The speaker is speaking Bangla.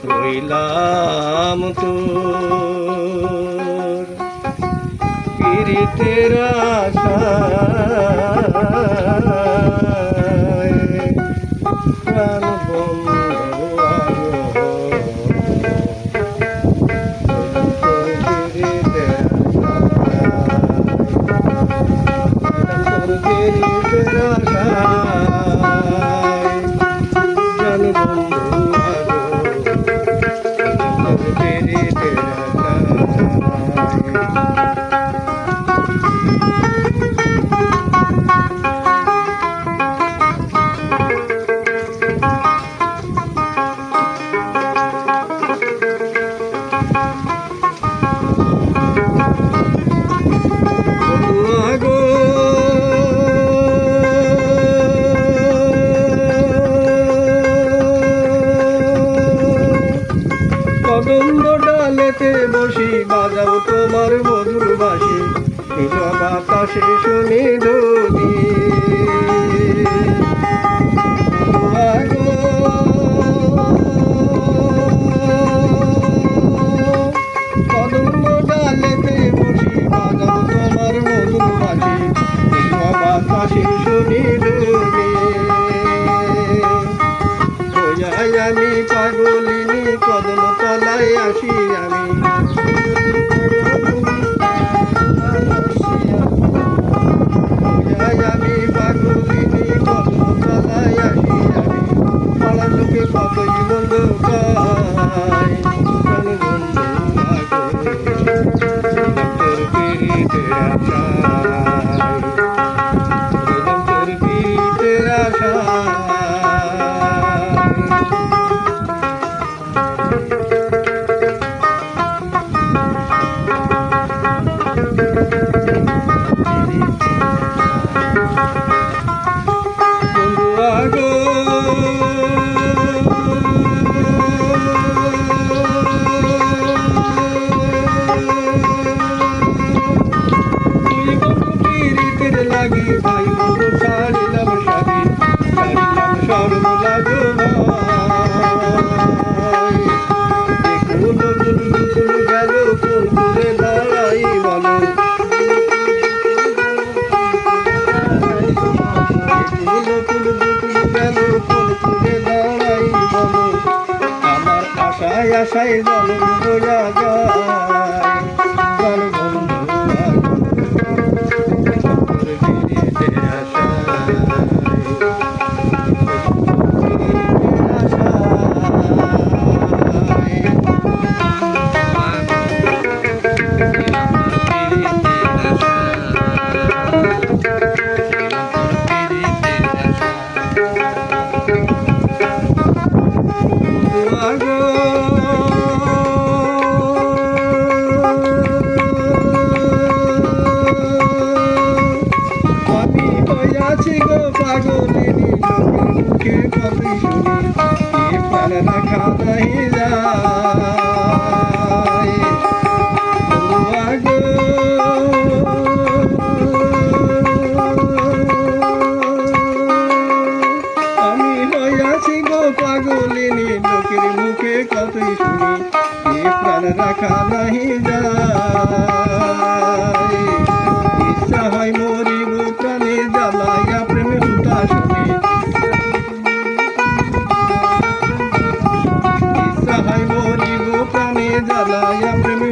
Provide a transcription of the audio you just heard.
রইলাম তোর পীড়িতের আশায় প্রাণ বন্ধু কদম্ব ডালেতে বসি বাজাও তোমার মধুর বাসি ভিজা বাতাসে শুনি ধ্বনি কদম্ব ডালেতে বসি বাজাও তোমার মধুর বাসি ভিজা বাতাসে শুনি ধ্বনি আমি পাগলিনী কদম তলায় আসি আমি আমি পাগলিনী কদম তলায় আসি আমি পাড়ার লোকে কতই বন্ধ পায় লাগি ভাই বন্ধু ছাড়িলাম সাবি ছাড়িলাম সর্বলা দেখুন দুল গেল কোন দূরে দাঁড়াই বলো গেল কোন দূরে দাঁড়াই বলো আমার আশায় আশায় জনম বোঝা যায় জল বন্ধু পাগলিনী মুখে কতই শুনি এ প্রাণ রাখা নাহি যায় আমি হইয়াছি গো পাগলিনী লোকের মুখে কতই শুনি এ প্রাণ রাখা নাহি যায় ইচ্ছা হয় মরিব প্রাণে জ্বালাইয়া প্রেমে হুতাশনে ইচ্ছা হয় মরিব প্রাণে জ্বালাইয়া প্রেমে